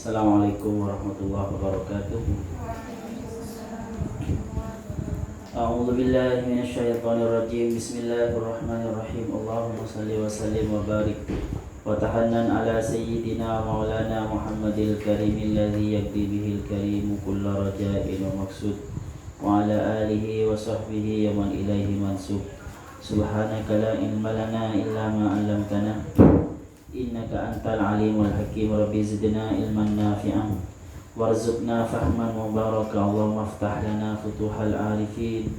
Assalamualaikum warahmatullahi wabarakatuh. A'udzu billahi minasyaitonir rajim. Bismillahirrahmanirrahim. Allahumma shalli wa sallim wa barik wa tahannan ala sayyidina maulana Muhammadil karimil ladzi yaqdi bihil karimu kullu raja'in wa maqsud wa ala alihi wa sahbihi wa man ilaihi mansub. Subhanaka la ilma lana illa ma 'allamtana innaka antal alimul hakim. Rabbi zidna ilman nafi'an warzuqna fahman mubaraka. Allahumma aftah lana futuhal arifin.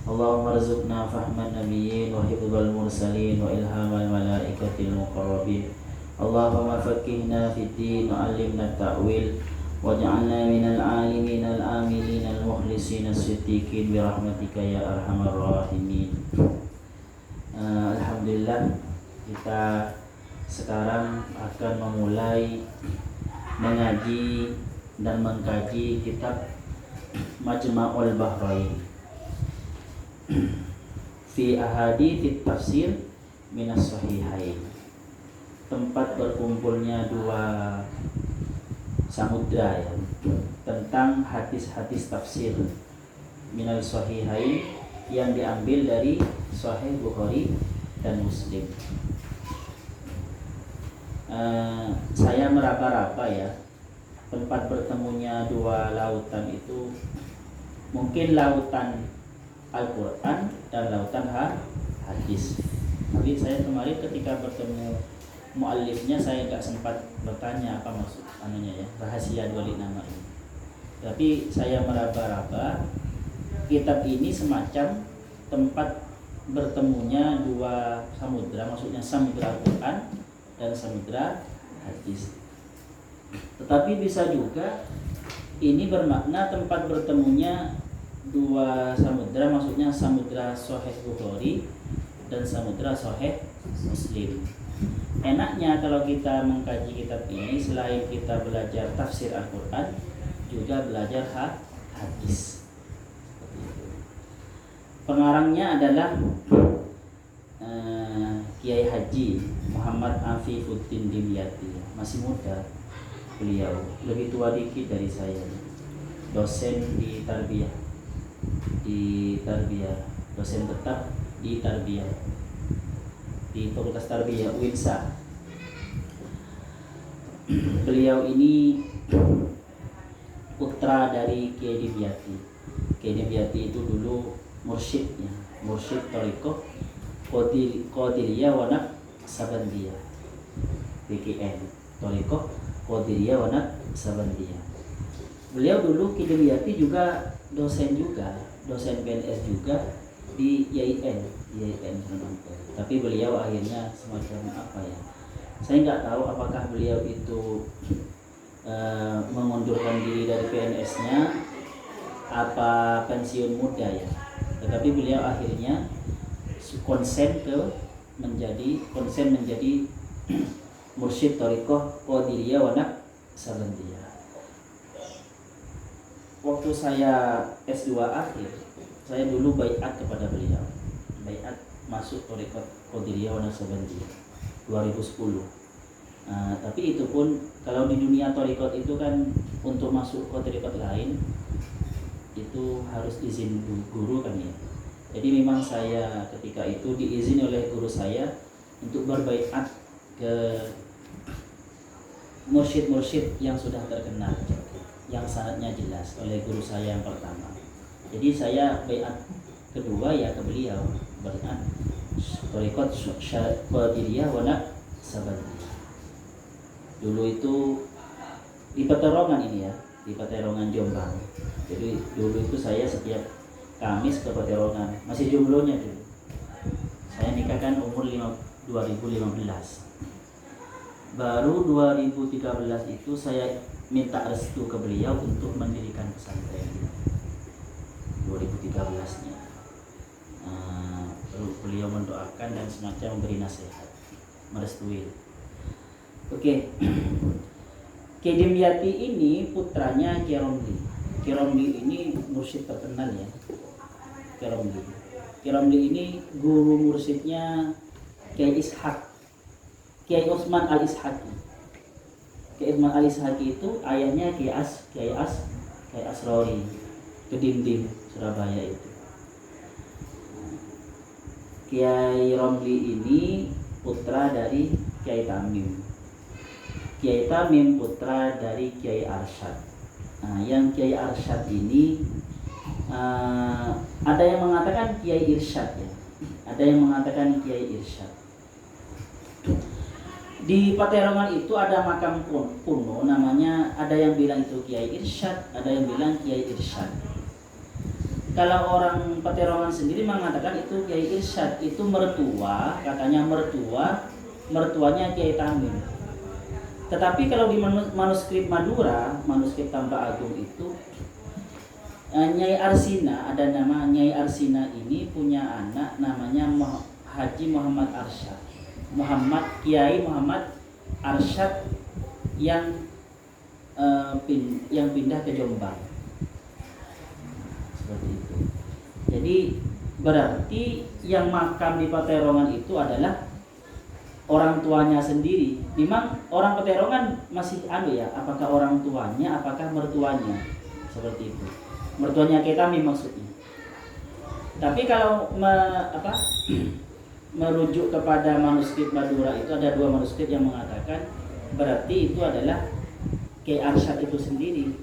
Allahumma arzuqna fahman nabiyyin wa hifdzal mursalin wa ilhamal malaikatil muqarrabin. Allahumma faqihna fid din wa 'allimna ta'wil waj'alna minal alimin al amilin al mukhlisin as-siddiqin bi rahmatika ya arhamar rahimin. Alhamdulillah, kita sekarang akan memulai mengaji dan mengkaji kitab Majma'ul Bahrain fi ahadits tafsir minas sahihain, tempat berkumpulnya dua samudra ya, tentang hadis-hadis tafsir minal sahihain yang diambil dari Sahih Bukhari dan Muslim. Saya meraba-raba ya, tempat bertemunya dua lautan itu mungkin lautan Al-Quran dan lautan hadis. Tapi saya kemarin ketika bertemu muallifnya, saya nggak sempat bertanya apa maksud anunya ya, rahasia dua nama ini. Tapi saya meraba-raba kitab ini semacam tempat bertemunya dua samudra, maksudnya samudra Al-Quran dan samudra hadis. Tetapi bisa juga ini bermakna tempat bertemunya dua samudra, maksudnya samudra Sahih Bukhari dan samudra Sahih Muslim. Enaknya kalau kita mengkaji kitab ini, selain kita belajar tafsir Al-Quran, juga belajar hadis. Pengarangnya adalah Kiai Haji Muhammad Afifuddin Dimyati, masih muda beliau, lebih tua dikit dari saya, dosen di tarbiyah, dosen tetap di tarbiyah di Fakultas Tarbiyah UINSA. Beliau ini putra dari Kiai Dimyati. Kiai Dimyati itu dulu mursyidnya, mursyid Thariqah Qadiriyah wa Naqsabandiyah, PKN Thariqah Qadiriyah wa Naqsabandiyah. Beliau dulu Kiai Dimyati juga dosen PNS juga di IAIN. Tapi beliau akhirnya semacam apa ya, saya nggak tahu apakah beliau itu mengundurkan diri dari PNS-nya apa pensiun muda ya. Tetapi beliau akhirnya konsen menjadi mursyid Thariqah Qadiriyah wa Naqsabandiyah. Waktu saya S2 akhir, saya dulu baiat kepada beliau, baiat masuk Thariqah Qadiriyah wa Naqsabandiyah 2010. Tapi itu pun kalau di dunia thariqat itu kan, untuk masuk ke thariqat lain itu harus izin guru kan ya. Jadi memang saya ketika itu diizini oleh guru saya untuk berbaiat ke mursyid-mursyid yang sudah terkenal, yang sanadnya jelas, oleh guru saya yang pertama. Jadi saya baiat kedua ya ke beliau, baiat thariqat Qadiriyah wa Naqsabandiyah. Dulu itu di Peterongan ini ya, di Peterongan Jombang. Jadi dulu itu saya setiap Kamis ke Peterongan, masih jomblonya dulu. Saya nikahkan umur 2015. Baru 2013 itu saya minta restu ke beliau untuk mendirikan pesantren. 2013-nya. Beliau mendoakan dan semacam memberi nasihat, merestui. Oke. Kiai Dimyati ini putranya Kiai Romli. Kiai Romli ini mursyid terkenal ya. Kiai Romli ini guru mursyidnya Kiai Ishaq, Kiai Utsman Al-Ishaqi. Kiai Usman Ali Sahaki itu ayahnya Kiai Asrori Kedinding Surabaya itu. Kiai Romli ini putra dari Kiai Tamim. Kiai Tamim putra dari Kiai Arsyad. Nah, yang Kiai Arsyad ini ada yang mengatakan Kiai Irsyad ya. Ada yang mengatakan Kiai Irsyad. Di Paterongan itu ada makam kuno namanya, ada yang bilang itu Kiai Irsyad, ada yang bilang Kiai Irsyad. Kalau orang Paterongan sendiri mengatakan itu Kiai Irsyad, itu mertua, katanya mertuanya Kiai Tamim. Tetapi kalau di manuskrip Madura, manuskrip Tambak Agung itu Nyai Arsina, ada nama Nyai Arsina ini punya anak namanya Haji Muhammad Arsyad. Kiai Muhammad Arsyad yang pindah ke Jombang. Seperti itu. Jadi berarti yang makam di Paterongan itu adalah orang tuanya sendiri. Memang orang Paterongan masih ya, apakah orang tuanya, apakah mertuanya. Seperti itu. Mertuanya Kiai Tamim maksudnya. Tapi kalau merujuk kepada manuskrip Madura itu ada 2 manuskrip yang mengatakan berarti itu adalah Kiai Arsyad itu sendiri.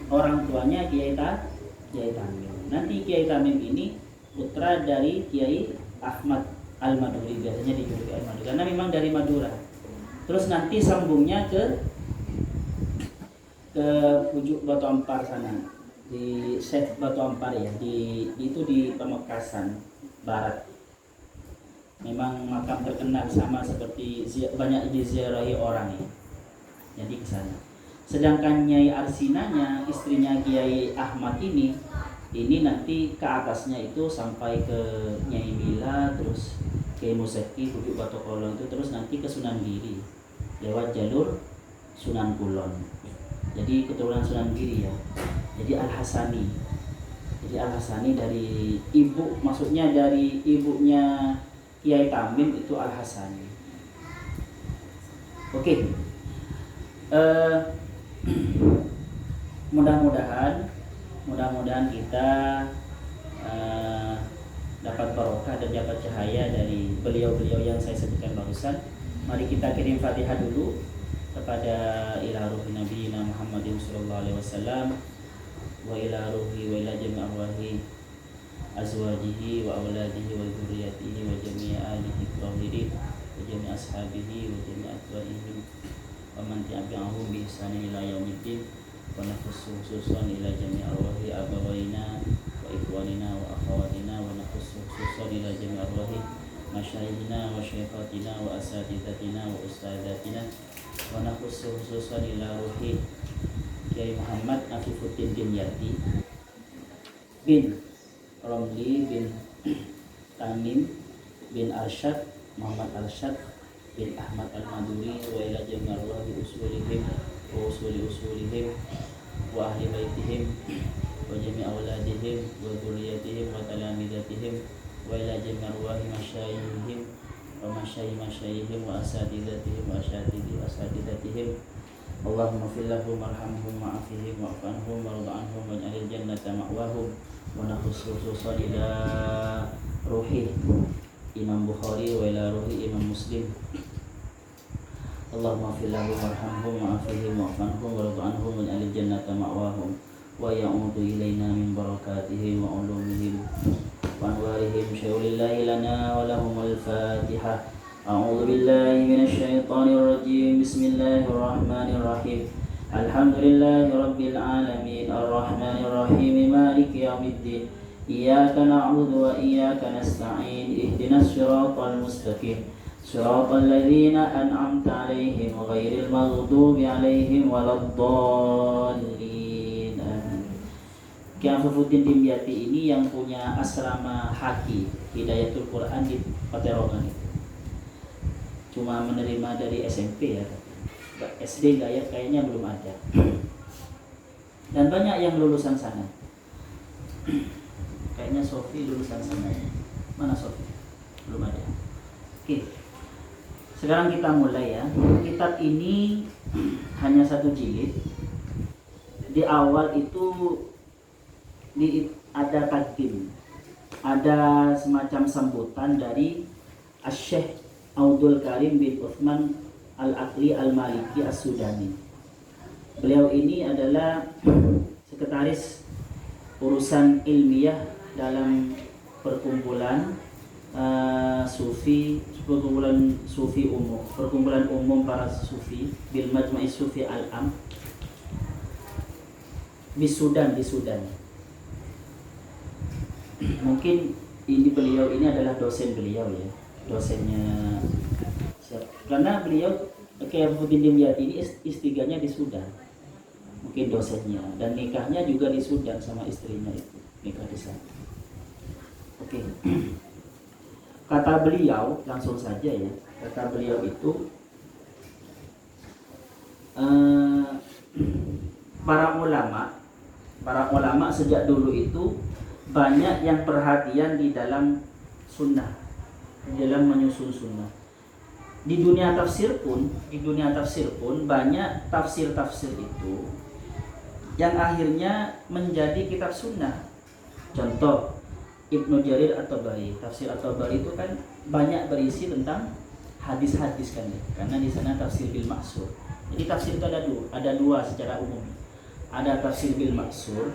Orang tuanya Kiai Tamim. Nanti Kiai Tamim ini putra dari Kiai Ahmad Al-Maduri, biasanya dijuluki Al-Maduri karena memang dari Madura. Terus nanti sambungnya ke Pujuk Batu Ampar sana, di Syekh Batu Ampar ya, itu di Pamekasan Barat. Memang makam terkenal sama seperti banyak diziarahi orang ya. Jadi ke sana. Sedangkan Nyai Arsinanya, istrinya Kiai Ahmad ini nanti ke atasnya itu sampai ke Nyai Mila, terus Kiai Museki, Pujuk Batu Kolong itu, terus nanti ke Sunan Giri lewat jalur Sunan Kulon. Jadi keturunan Sunan Giri ya. Jadi Al-Hasani. Jadi Al-Hasani dari ibu, maksudnya dari ibunya Kiai Tamim itu Al-Hasani. Oke. Mudah-mudahan kita dapat barokah dan dapat cahaya dari beliau-beliau yang saya sebutkan barusan. Mari kita kirim Fatihah dulu kepada ila ruhi nabiyina Muhammadin sallallahu alaihi wasallam wa ila ruhi wa ila jami' arwahi azwajihi wa auladihi wa dzurriyyatihi wa jami' alihi tahirin wa jami' ashabihi wa jami' atba'ihim wa man tabi'ahum bi ihsan ila yaumiddin wa nafsu khususan ila jami' arwahi abawaina wa ikhwanina wa akhawatina wa nafsu khususan ila jami' arwahi masyayikhina wa syaikhatina wa asatidatina wa ustadatina wa nafsu khususan ila ruhi Kiai Muhammad Afifuddin Dimyati bin Romli bin Tamim bin Arsyad Muhammad Arsyad bin Ahmad Al-Maduri wa ila jami' arwahi usulihim wa usulihim wa ahli baitihim wa jami' awladihim wa dzurriyyatihim wa talamidatihim wa ila jami' arwahi masyayikhihim wa masyayikhihim wa asatidatihim wa asatidatihim. Allahumma fil lahum warhamhum wa'afihim wa'afanhum warḍa'anhum waj'alil jannata ma'wahum wa nakhususan ila ruhi Imam Bukhari wa ila ruhi Imam Muslim. Allahumma fil lahum warhamhum wa'afihim wa'afanhum warḍa'anhum waj'alil jannata ma'wahum wa ya'udu ilaina min barakatihim wa ulumihim wa anwarihim syaulillahi lana wa lahumul fatihah. أعوذ بالله من الشيطان الرجيم بسم الله الرحمن الرحيم الحمد لله رب العالمين الرحمن الرحيم مالك يوم الدين إياك نعبد وإياك نستعين اهدنا الصراط المستقيم صراط الذين أنعمت عليهم غير المغضوب عليهم ولا الضالين آمين. Kiai Afifuddin Dimyati ini yang punya asrama haki Hidayatul Quran di Paterongan itu. Cuma menerima dari SMP ya, SD nggak ya, kayaknya belum ada. Dan banyak yang lulusan sana. Kayaknya Sofi lulusan sana ya. Mana Sofi? Belum ada. Oke. Sekarang kita mulai ya. Kitab ini hanya 1 jilid. Di awal itu ada takdim, ada semacam sambutan dari Asy-Syaikh Abdul Karim bin Utsman Al-Aqli Al-Maliki As-Sudani. Beliau ini adalah sekretaris urusan ilmiah dalam perkumpulan sufi umum, perkumpulan umum para sufi bil Majma' Sufi Al-Am di Sudan. Mungkin beliau ini adalah dosen beliau ya, dosennya karena beliau Khairuddin Dimyati ini istiganya di Sudan, mungkin dosennya, dan nikahnya juga di Sudan sama istrinya itu, nikah di sana. Oke. Kata beliau, langsung saja ya, kata beliau itu para ulama sejak dulu itu banyak yang perhatian di dalam sunnah, di dalam menyusun sunnah. Di dunia tafsir pun banyak tafsir-tafsir itu yang akhirnya menjadi kitab sunnah. Contoh Ibnu Jarir At-Tabari, tafsir At-Tabari itu kan banyak berisi tentang hadis-hadis kan ya, karena di sana tafsir bil maksur. Jadi tafsir itu ada dua secara umum. Ada tafsir bil maksur,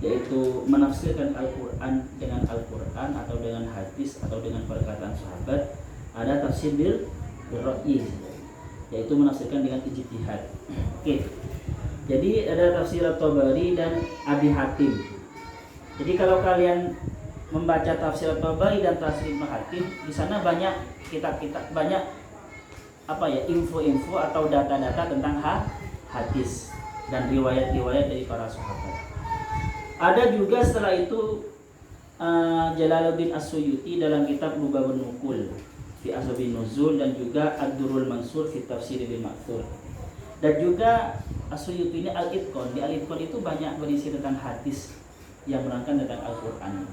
yaitu menafsirkan Al-Quran dengan Al-Quran atau dengan hadis atau dengan perkataan sahabat. Ada tafsir bil ra'yi, yaitu menafsirkan dengan ijtihad. Oke. Jadi ada tafsir At-Tabari dan Abi Hatim. Jadi kalau kalian membaca tafsir At-Tabari dan tafsir Ibnu Hatim, di sana banyak kitab-kitab, banyak info-info atau data-data tentang hadis dan riwayat-riwayat dari para sahabat. Ada juga setelah itu Jalaluddin As-Suyuti dalam kitab Lubabun Nukul fi Asbabun Nuzul, dan juga Ad-Durrul Mansur fi Tafsir bil Ma'thur. Dan juga As-Suyuti ini Al-Itqan. Di Al-Itqan itu banyak berisi tentang hadis yang menerangkan tentang Al-Qur'an.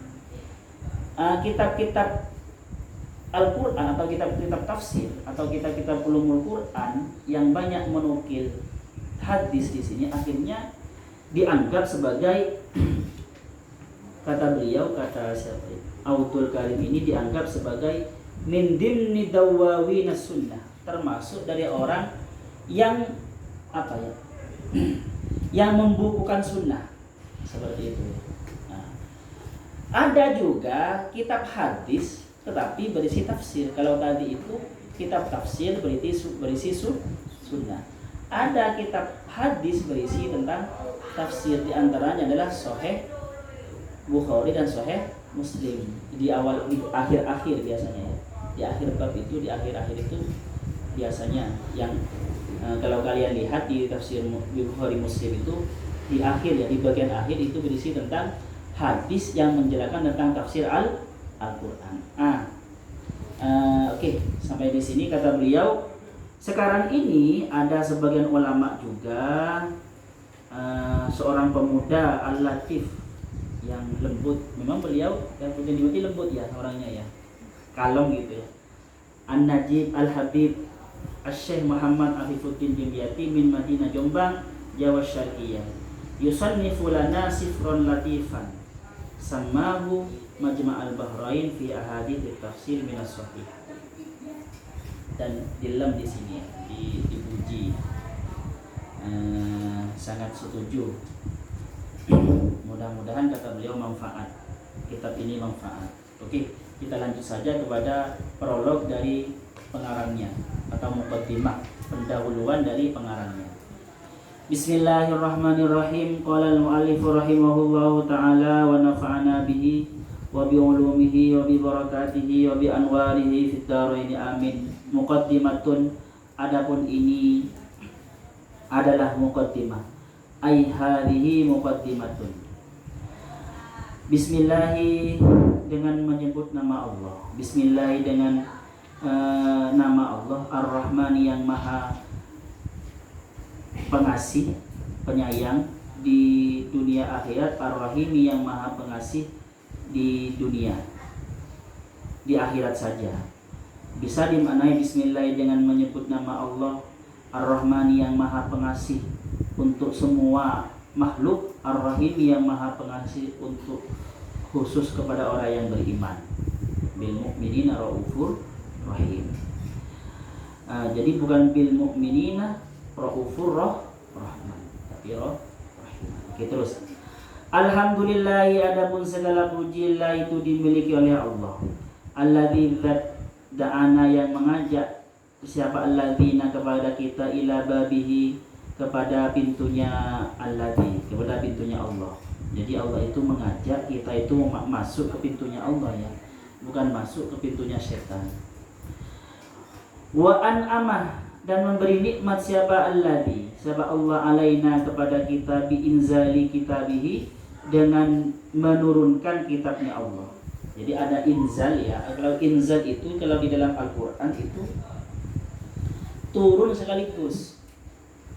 Kitab-kitab Al-Qur'an atau kitab-kitab tafsir atau kitab-kitab ulumul Qur'an yang banyak menukil hadis di sini akhirnya dianggap sebagai kata siapa? Abdul Karim ini dianggap sebagai min dimni dawawin sunnah, termasuk dari orang yang yang membukukan sunnah seperti itu. Nah, ada juga kitab hadis tetapi berisi tafsir. Kalau tadi itu kitab tafsir berisi sunnah. Ada kitab hadis berisi tentang tafsir, di antaranya adalah Sahih Bukhari dan Sahih Muslim. Di akhir-akhir biasanya ya. Di akhir bab itu, di akhir-akhir itu biasanya yang kalau kalian lihat di tafsir Bukhari Muslim itu di akhir ya, di bagian akhir itu berisi tentang hadis yang menjelaskan tentang tafsir Al-Qur'an. Oke, sampai di sini kata beliau. Sekarang ini ada sebagian ulama juga seorang pemuda Al-Latif yang lembut. Memang beliau yang punya dimati lembut ya orangnya ya, kalem gitu ya. An-Najib Al-Habib Asy-Syaikh Muhammad Afifuddin Dimyati min Madinah Jombang, Jawa Syarqiyah. Yusannifu lana sifron latifan samahu Majma' al-Bahrain fi ahadits tafsir min as-sahih. Dan dilem di sini ya, dipuji. Sangat setuju. Mudah-mudahan kata beliau manfaat. Kitab ini manfaat. Oke, kita lanjut saja kepada prolog dari pengarangnya atau muqaddimah, pendahuluan dari pengarangnya. Bismillahirrahmanirrahim. Qala al-mu'allif rahimahullahu taala wa nafa'ana bihi wa bi ulumihi wa bi barakatihi wa bi anwarihi fid dharain amin. Muqaddimatun, adapun ini adalah muqaddimah. Ai hadhihi muqaddimatun. Bismillah, dengan menyebut nama Allah. Bismillah, dengan nama Allah Ar-Rahman yang maha pengasih, penyayang di dunia akhirat, Ar-Rahim yang maha pengasih di dunia, di akhirat saja. Bisa dimaknai bismillah dengan menyebut nama Allah Ar-Rahmani yang maha pengasih untuk semua makhluk, Ar-Rahim yang maha pengasih untuk khusus kepada orang yang beriman. Bil mu'minina raufur rahim. Jadi bukan bil mu'minina raufur rahman, tapi rahim. Oke, terus. Alhamdulillahi, adapun segala puji itu dimiliki oleh Allah. Alladzi da'ana, yang mengajak siapa alladzina kepada kita, ila babihi, kepada pintunya alladzi, kepada pintunya Allah. Jadi Allah itu mengajak kita itu masuk ke pintunya Allah ya, bukan masuk ke pintunya setan. Wa an'amah, dan memberi nikmat siapa alladzi, siapa Allah alaina kepada kita, bi inzali kitabihi, dengan menurunkan kitabnya Allah. Jadi ada inzal ya. Kalau inzal itu kalau di dalam Al-Qur'an itu turun sekaligus.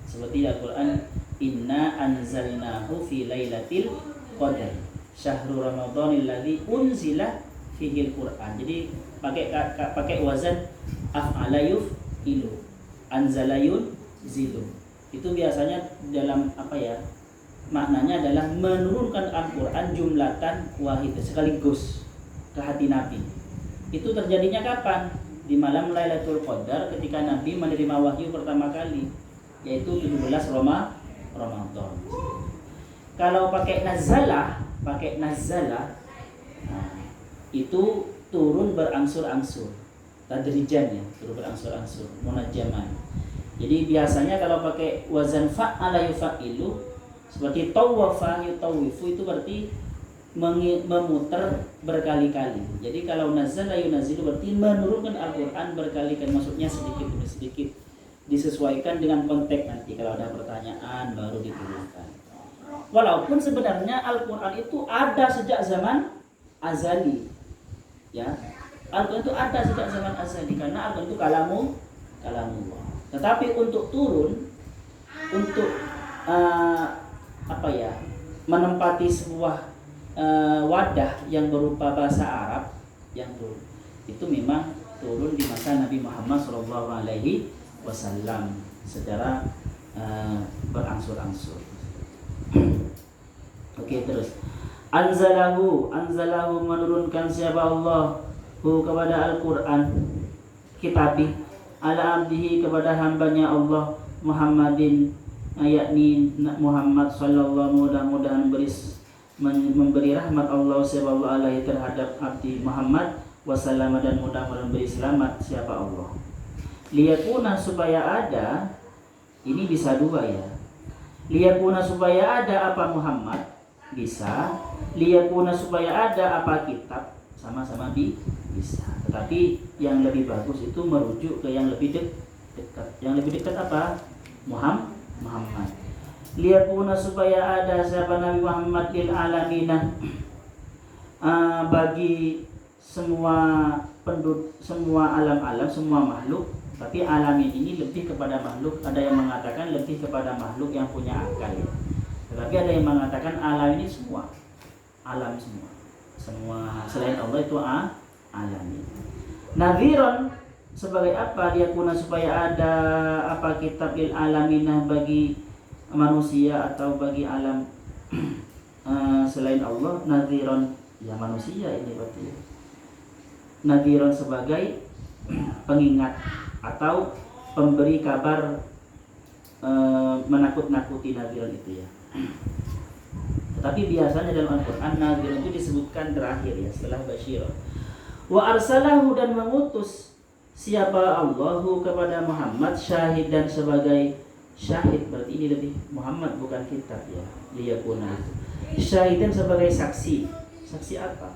Seperti Al-Qur'an, inna anzalnahu fi lailatul qadar. Syahrul ramadhanil ladzi unzila fihil Qur'an. Jadi pakai wazan af'ala yuf'ilu. Anzala yunzilu. Itu biasanya dalam apa ya? Maknanya adalah menurunkan Al-Qur'an jumlatan wahid, sekaligus ke hati Nabi. Itu terjadinya kapan? Di malam Lailatul Qadar, ketika Nabi menerima wahyu pertama kali, yaitu 17 Ramadan. Kalau pakai nazalah, itu turun berangsur-angsur, tadrijan ya, turun berangsur-angsur, munajjaman. Jadi biasanya kalau pakai wazan fa'ala yufa'ilu, seperti tawafa yutawifu, itu berarti memutar berkali-kali. Jadi kalau nazala yunazilu berarti menurunkan Al-Qur'an berkali-kali, maksudnya sedikit demi sedikit, disesuaikan dengan konteks. Nanti kalau ada pertanyaan baru diturunkan. Walaupun sebenarnya Al-Qur'an itu ada sejak zaman azali. Ya. Al-Qur'an itu ada sejak zaman azali karena Al-Qur'an itu kalamullah. Tetapi untuk turun, untuk menempati sebuah wadah yang berupa bahasa Arab yang turun, itu memang turun di masa Nabi Muhammad SAW secara berangsur-angsur. Oke, terus anzalahu menurunkan siapa Allah kepada Al-Qur'an kitabi ala abdihi, kepada hambanya Allah Muhammadin, yakni Muhammad sallallahu, mudah-mudahan memberi rahmat Allah sallallahu alaihi terhadap abdi Muhammad wasallam, dan mudah-mudahan memberi selamat siapa Allah. Liyakuna, supaya ada, ini bisa dua ya. Liyakuna, supaya ada apa Muhammad, bisa. Liyakuna, supaya ada apa kitab, sama-sama bisa. Tetapi yang lebih bagus itu merujuk ke yang lebih dekat. Yang lebih dekat apa? Muhammad. Liyakuna, supaya ada siapa Nabi Muhammad lil alamina, bagi semua alam-alam, semua makhluk. Tapi alamin ini lebih kepada makhluk. Ada yang mengatakan lebih kepada makhluk yang punya akal ya. Tetapi ada yang mengatakan alam ini semua, alam semua selain Allah itu alamin. Nadhiron, sebagai apa? Liyakuna, supaya ada apa kitab lil alaminah, bagi manusia atau bagi alam selain Allah. Nadhiron, ya manusia ini berarti. Nadhiron sebagai pengingat atau pemberi kabar, menakut-nakuti. Nadhiron itu ya. Tetapi biasanya dalam Al-Qur'an nadhiron itu disebutkan terakhir ya, setelah basyirah. Wa arsalahu, dan mengutus siapa Allahu kepada Muhammad syahidan, sebagai syahid. Berarti ini lebih Muhammad, bukan kitab ya. Liyakuna itu syahidan, sebagai saksi. Saksi apa?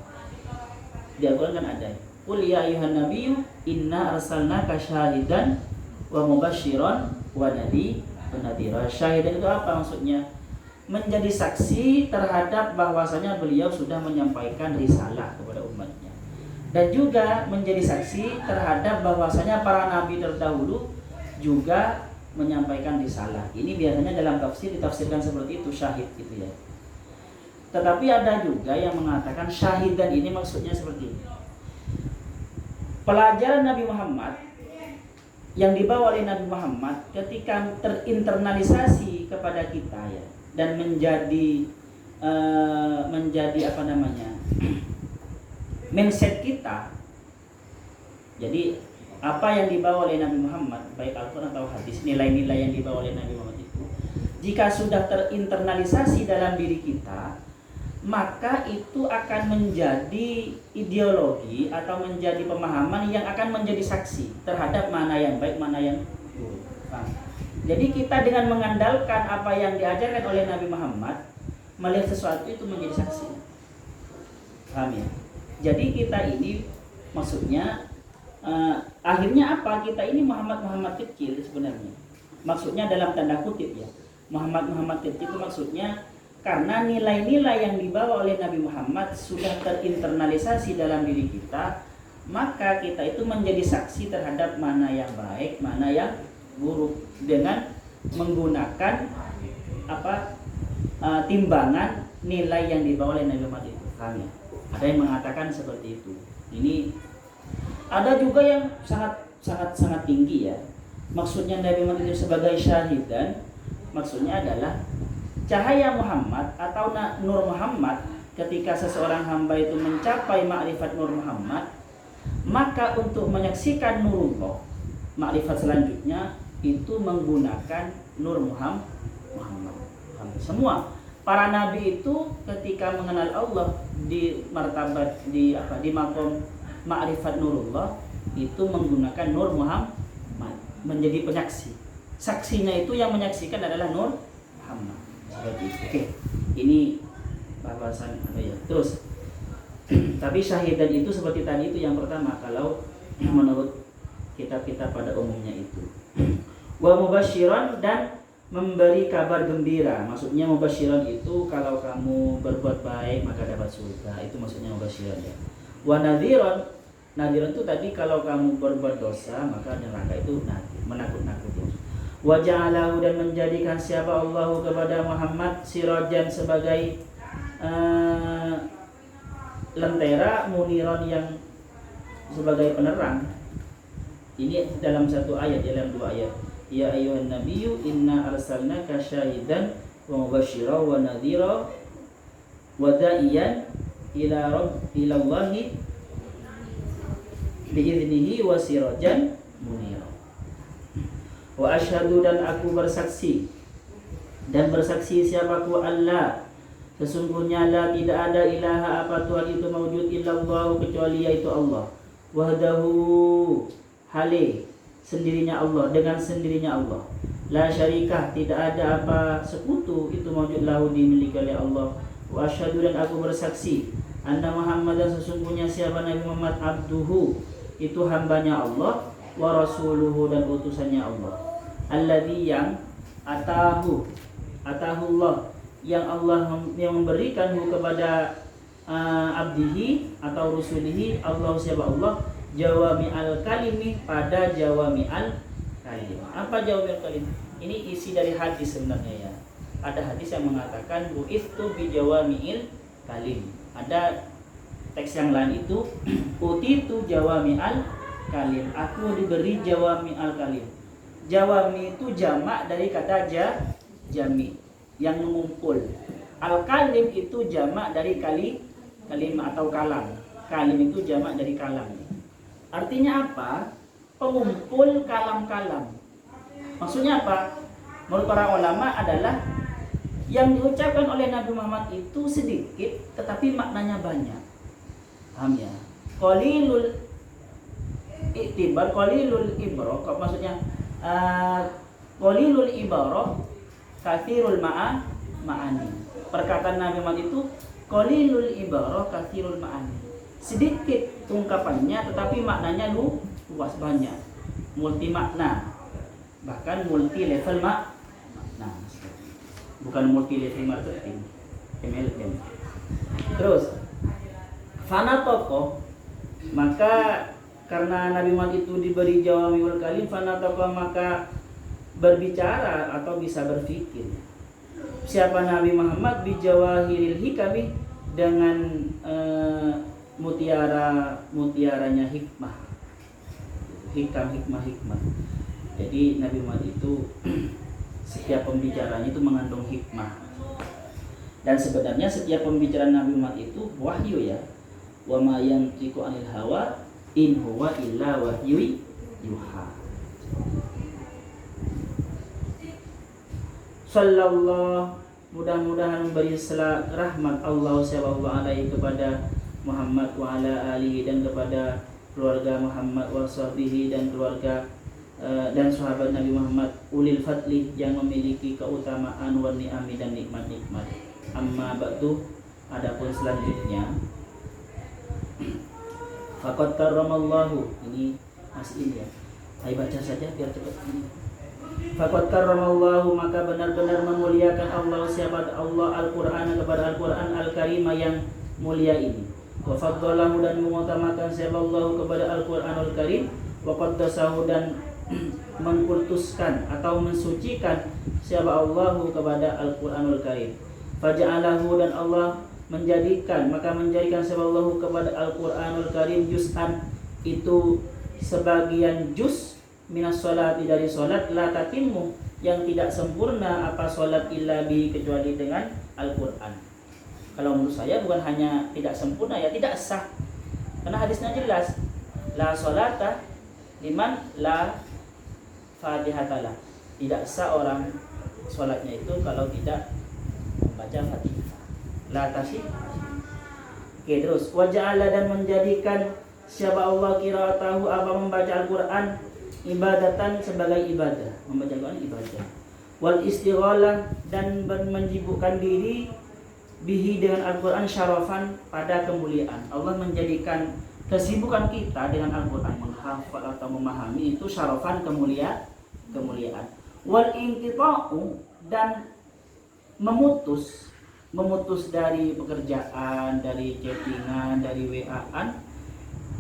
Di Al-Qur'an kan ada, qul ya ayyuhan nabiyyu inna arsalnaka syahidan wa mubasysyiran wa nadhira. Syahidan itu apa maksudnya? Menjadi saksi terhadap bahwasanya beliau sudah menyampaikan risalah kepada umatnya, dan juga menjadi saksi terhadap bahwasanya para nabi terdahulu juga menyampaikan risalah. Ini biasanya dalam tafsir ditafsirkan seperti itu, syahid gitu ya. Tetapi ada juga yang mengatakan syahidan ini maksudnya seperti ini. pelajaran Nabi Muhammad yang dibawa oleh Nabi Muhammad ketika terinternalisasi kepada kita ya, dan menjadi apa namanya, mindset kita. Jadi apa yang dibawa oleh Nabi Muhammad, baik Al-Quran atau hadis, nilai-nilai yang dibawa oleh Nabi Muhammad itu, jika sudah terinternalisasi dalam diri kita, maka itu akan menjadi ideologi atau menjadi pemahaman yang akan menjadi saksi terhadap mana yang baik, mana yang buruk. Jadi kita dengan mengandalkan apa yang diajarkan oleh Nabi Muhammad, melihat sesuatu itu menjadi saksi. Paham ya? Jadi kita ini maksudnya akhirnya apa? Kita ini Muhammad kecil sebenarnya. Maksudnya dalam tanda kutip ya. Muhammad kecil itu maksudnya karena nilai-nilai yang dibawa oleh Nabi Muhammad sudah terinternalisasi dalam diri kita, maka kita itu menjadi saksi terhadap mana yang baik, mana yang buruk dengan menggunakan timbangan nilai yang dibawa oleh Nabi Muhammad itu. Kami ada yang mengatakan seperti itu. Ini ada juga yang sangat tinggi ya. Maksudnya Nabi Muhammad itu sebagai syahidan, maksudnya adalah cahaya Muhammad atau Nur Muhammad. Ketika seseorang hamba itu mencapai ma'rifat Nur Muhammad, maka untuk menyaksikan Nurullah, ma'rifat selanjutnya itu menggunakan Nur Muhammad. Semua para nabi itu ketika mengenal Allah di martabat di maqam ma'rifat Nurullah itu menggunakan Nur Muhammad menjadi penyaksi. Saksinya itu yang menyaksikan adalah Nur Muhammad. Seperti itu. Oke. Ini bahasan ya. Terus tapi syahidan itu seperti tadi itu yang pertama kalau menurut kitab-kitab pada umumnya itu. Wa mubasyiran, dan memberi kabar gembira. Maksudnya mubasyiran itu kalau kamu berbuat baik maka dapat surga. Itu maksudnya mubasyiran ya. Wa nadhiran, nadhiran itu tadi kalau kamu berbuat dosa maka neraka, itu menakut-nakuti. Wa ja'alahu, dan menjadikan siapa Allah kepada Muhammad sirajan sebagai lentera, muniran yang sebagai penerang. Ini dalam satu ayat, dalam dua ayat. Ya ayyuhan nabiyyu inna arsalnaka syahidan wa mubasysyiran wa nadhira wa da'iyan ila Allahi bi'idnihi wa sirajan munira. Wa asyhadu, dan aku bersaksi, dan bersaksi siapaku Allah, sesungguhnya la tidak ada ilaha apa Tuhan itu mawjud illallah kecuali yaitu Allah, wahdahu hale sendirinya Allah, dengan sendirinya Allah, la syarikah tidak ada apa sekutu itu mawjud lahu dimiliki oleh Allah. Wa asyhadu, dan aku bersaksi anna Muhammadan sesungguhnya siapa Nabi Muhammad abduhu itu hambanya Allah, wa rasuluhu, dan utusannya Allah, alladzi yang atahullah yang Allah yang memberikan kepada abdihi atau rusulihi, Allah siapa Allah, jawami'al kalimi, pada jawami'al kalim. Apa jawami'al kalim? Ini isi dari hadis sebenarnya ya. Ada hadis yang mengatakan bu'ithu bi jawami'il kalim. Ada teks yang lain itu utitu jawami'al kalim, aku diberi jawami'al kalim. Jawami itu jamak dari kata jami, yang mengumpul. Al-kalim itu jamak dari kalim atau kalam. Kalim itu jamak dari kalam. Artinya apa? Pengumpul kalam-kalam. Maksudnya apa? Menurut para ulama adalah yang diucapkan oleh Nabi Muhammad itu sedikit tetapi maknanya banyak. Paham ya? Qalilul i'tibar, qalilul ibrah, maksudnya qalilul ibarah, katsirul ma'ani. Perkataan Nabi Muhammad itu qalilul ibarah, katsirul ma'ani. Sedikit ungkapannya tetapi maknanya luas, banyak, multi makna, bahkan multi level makna, bukan multi level marketing, MLM. Terus fana tokoh, maka karena Nabi Muhammad itu diberi jawamiul kalim, fana tokoh, maka berbicara atau bisa berpikir. Siapa Nabi Muhammad bijawahiril hikami, dengan mutiaranya hikmah. hikmah. Jadi Nabi Muhammad itu setiap pembicaranya itu mengandung hikmah. Dan sebenarnya setiap pembicaraan Nabi Muhammad itu wahyu ya. Wa ma yantiqu 'anil hawa in huwa illa wahyu yuha. Sallallahu, mudah-mudahan memberi rahmat Allah sallallahu alaihi kepada Muhammad wa ala alihi, dan kepada keluarga Muhammad wa sahbihi, dan keluarga dan sahabat Nabi Muhammad ulil fadli yang memiliki keutamaan wa ni'ami dan nikmat-nikmat. Amma ba'du, adapun selanjutnya faqad karramallahu, ini masih ini ya. Ayo baca saja biar cepat ini. Faqad karramallahu, maka benar-benar memuliakan Allah siapa Allah Al-Qur'an kepada Al-Qur'an Al-Karimah yang mulia ini. Wa faddalahu, dan mengutamakan siapa Allah kepada Al-Qur'anul Karim. Wa qaddasahu, dan mengkultuskan atau mensucikan siapa Allah kepada Al-Qur'anul Karim. Faja'alahu, dan Allah menjadikan siapa Allah kepada Al-Qur'anul Karim juz'an, itu sebagian juz minas sholati, dari sholat, la tatimmu, yang tidak sempurna apa sholat illa bi, kecuali dengan Al-Quran. Kalau menurut saya bukan hanya tidak sempurna ya, tidak sah. Karena hadisnya jelas, la sholata liman la fatihatalah. Tidak sah orang sholatnya itu kalau tidak membaca Fatihah. La tasih. Oke, terus waja'ala, dan menjadikan siapa Allah qiraatahu, apa membaca Al-Quran, ibadatan, sebagai ibadah, membaca Al-Quran ibadah. Wal istighalah, dan menyibukkan diri bihi, dengan Al-Quran, syarafan, pada kemuliaan. Allah menjadikan kesibukan kita dengan Al-Quran, menghafal atau memahami, itu syarafan, kemuliaan. Wal inqita'u, dan memutus dari pekerjaan, dari chattingan, dari WA-an,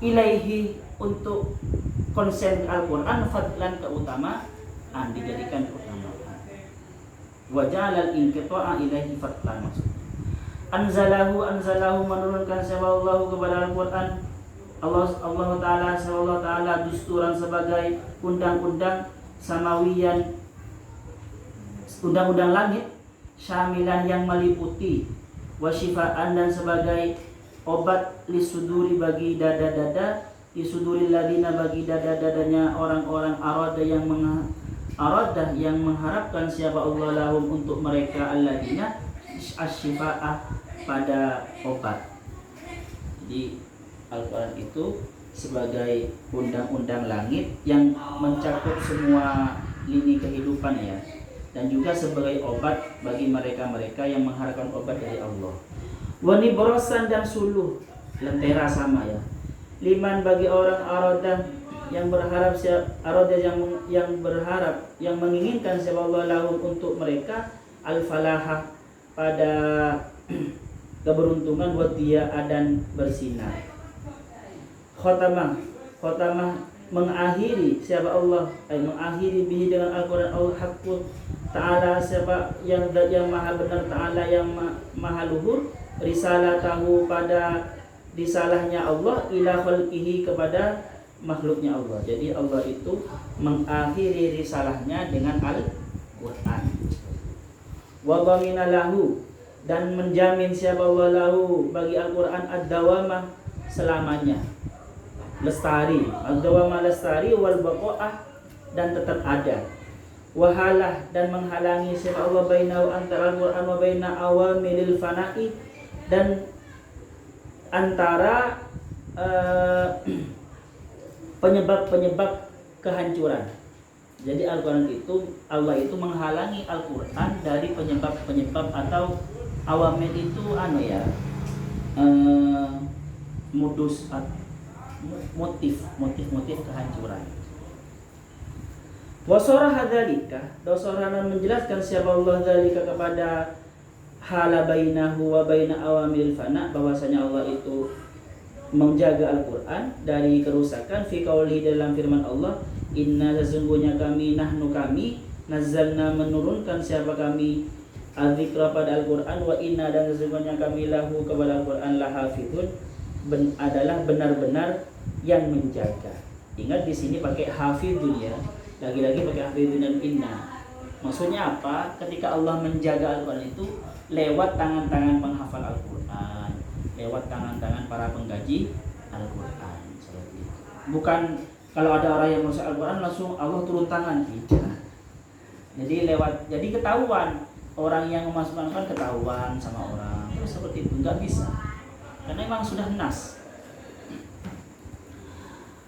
ilaihi, untuk konsen Al-Quran, fadlan, keutamaan, dijadikan keutamaan. Wa ja'alal inqita'a ilaihi fadlan, maksudnya anzalahu, menurunkan siapa Allah kepada Al-Quran, Allah Ta'ala dusturan, sebagai undang-undang samawiyan, undang-undang langit, syamilan, yang meliputi, wasyifaan, dan sebagai obat, lisuduri, bagi dada-dada, lisuduril ladina, bagi dada-dadanya orang-orang aradah yang mengharapkan siapa Allah lahum, untuk mereka, alladina asyifa'ah, pada obat. Jadi Al-Quran itu sebagai undang-undang langit yang mencakup semua lini kehidupan ya, dan juga sebagai obat bagi mereka-mereka yang mengharapkan obat dari Allah. Wani borosan, dan suluh, lentera sama ya, liman, bagi orang aradah yang berharap, yang menginginkan siapa Allah lahum, untuk mereka, al-falahah, pada keberuntungan, wadiyah, dan bersinar. Khotamah, mengakhiri siapa Allah, mengakhiri bihi, dengan Al-Quran, al-haqqu ta'ala, siapa yang maha benar, ta'ala, yang maha luhur, risalatahu, pada risalahnya Allah, ila khalqihi, kepada makhluknya Allah. Jadi Allah itu mengakhiri risalahnya dengan Al-Quran. Wa dhamina lahu, dan menjamin siapa Allah lahu, bagi Al-Quran, ad-dawamah, selamanya, lestari, ad-dawamah, lestari, wal baqa'ah, dan tetap ada. Wahalah, dan menghalangi siapa Allah bainahu, antara Al-Quran, wa baina awamilil fana'i, dan antara penyebab-penyebab kehancuran. Jadi Al-Quran itu, Allah itu menghalangi Al-Quran dari penyebab-penyebab, atau awamil itu motif kehancuran. Wasara hadzalika, dosorana, menjelaskan siapa Allah dzalika, kepada hala bainahu wa baina awamil fana, bahwasanya Allah itu menjaga Al-Quran dari kerusakan, fi qauli, dalam firman Allah, inna, sesungguhnya kami, nahnu, kami, nazzalna, menurunkan siapa kami, adzikra, pada Al-Quran, wa inna, dan sesungguhnya kami, lahu, kepada Al-Quran, lahafidun, adalah benar-benar yang menjaga. Ingat di sini pakai hafidun ya. Lagi-lagi pakai hafidun dan inna. Maksudnya apa? Ketika Allah menjaga Al-Quran itu lewat tangan-tangan penghafal Al-Quran, lewat tangan-tangan para pengkaji Al-Quran. Seperti itu. Bukan kalau ada orang yang merusak Al-Quran langsung Allah turun tangan, tidak. Jadi ketahuan orang yang memasukkan Al-Quran, ketahuan sama orang. Terus seperti itu nggak bisa, karena memang sudah nas.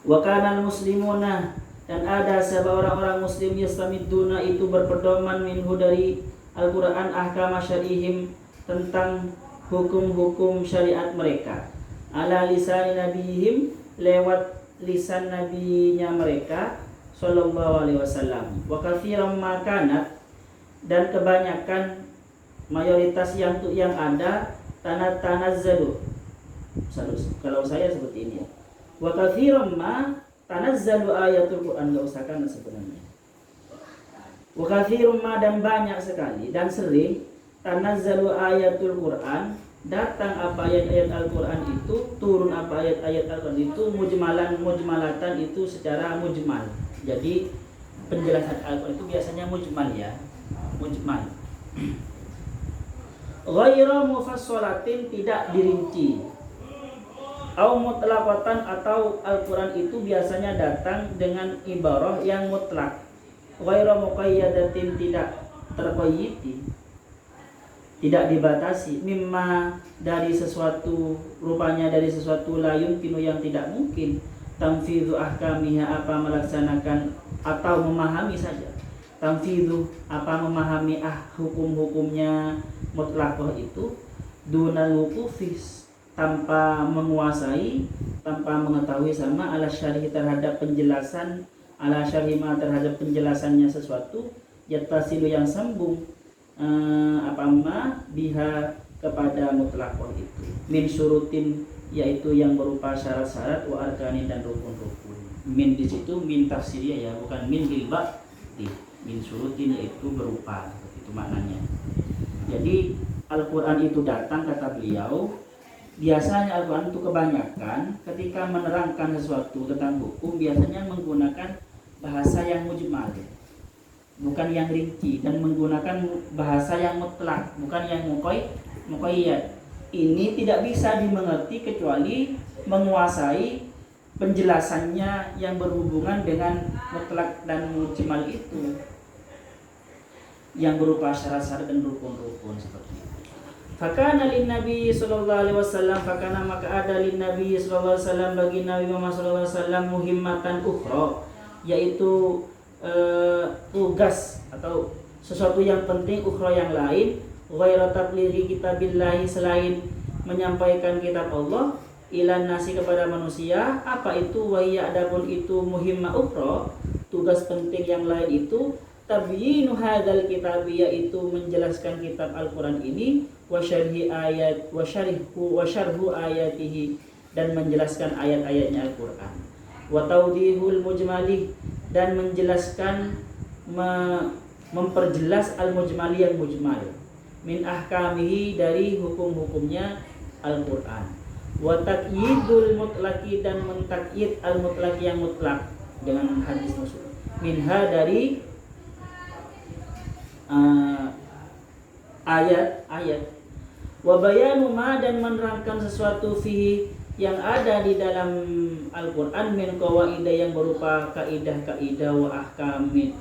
Wa kana muslimuna, dan ada sebuah orang-orang muslim yastamiduna itu berpedoman minhu dari Al-Quran ahkam syar'ihim, tentang hukum-hukum syariat mereka, ala lisan nabiyihim, lewat lisan nabinya mereka sallallahu alaihi wasallam. Wa katsiran ma kanat, dan kebanyakan mayoritas yang ada tanazzalu. Kalau saya seperti ini ya. Wa katsiran ma tanazzalu ayatul Quran, enggak usah kan sebenarnya. Wa katsiran ma, dan banyak sekali dan sering tanazzalu ayatul Quran, datang apa ayat-ayat Al-Quran itu, turun apa ayat-ayat Al-Quran itu, mujmalatan itu secara mujmal. Jadi penjelasan Al-Quran itu biasanya mujmal ya, mujmal. Ghairu mufassalatin, tidak dirinci. Au mutlaqatan, atau Al-Quran itu biasanya datang dengan ibarah yang mutlak. Ghairu muqayyadatin, tidak terqayyidi, tidak dibatasi. Mimma, dari sesuatu, rupanya dari sesuatu la yumkinu, yang tidak mungkin, tamfidhu ahkamiha, apa melaksanakan atau memahami saja. Tamfidhu, apa memahami hukum-hukumnya mutlaqah itu, dunal wuqufis, tanpa menguasai, tanpa mengetahui sama ala syarih, terhadap penjelasan, ala syarihma, terhadap penjelasannya sesuatu, yattasilu, yang sambung biha, kepada mutlaqah itu, min syurutin, yaitu yang berupa syarat-syarat, wa arkanin, dan rukun-rukun. Min di situ min tafsiriyah ya, bukan min bilba, min syurutin, yaitu berupa, itu maknanya. Jadi Al-Quran itu datang, kata beliau, biasanya Al-Quran itu kebanyakan ketika menerangkan sesuatu tentang hukum, biasanya menggunakan bahasa yang mujmal, bukan yang rinci, dan menggunakan bahasa yang mutlak, bukan yang muqayyad. Ini tidak bisa dimengerti kecuali menguasai penjelasannya yang berhubungan dengan mutlak dan mujmal itu, yang berupa syarat-syarat dan rukun-rukun seperti itu. Fakana lin Nabi sallallahu alaihi wasallam, fakana, maka ada lin Nabi sallallahu alaihi wasallam, bagi Nabi Muhammad sallallahu alaihi wasallam, muhimmatan ukhra, yaitu tugas atau sesuatu yang penting, ukhra, yang lain, ghairu tablighi kitabillahi, selain menyampaikan kitab Allah, ilan nasi, kepada manusia. Apa itu? Wahya, adapun itu, muhimmah ukhra, tugas penting yang lain itu, tabyinu hadzal kitab, yaitu menjelaskan kitab Al-Quran ini, wa syarhu ayatihi, dan menjelaskan ayat-ayatnya Al-Quran, wa tawdihul mujmalih, dan menjelaskan, memperjelas al-mujmali, yang mujmal, min ahkamihi, dari hukum-hukumnya Al-Quran, wa taqyidul mutlaki, dan mentakyid al-mutlaki, yang mutlak, dengan hadis maksud, minha, dari ayat-ayat, wa bayanu ma, dan menerangkan sesuatu fihi, yang ada di dalam Al-Quran, min qawaidah, yang berupa kaidah-kaidah, wa ahkamin,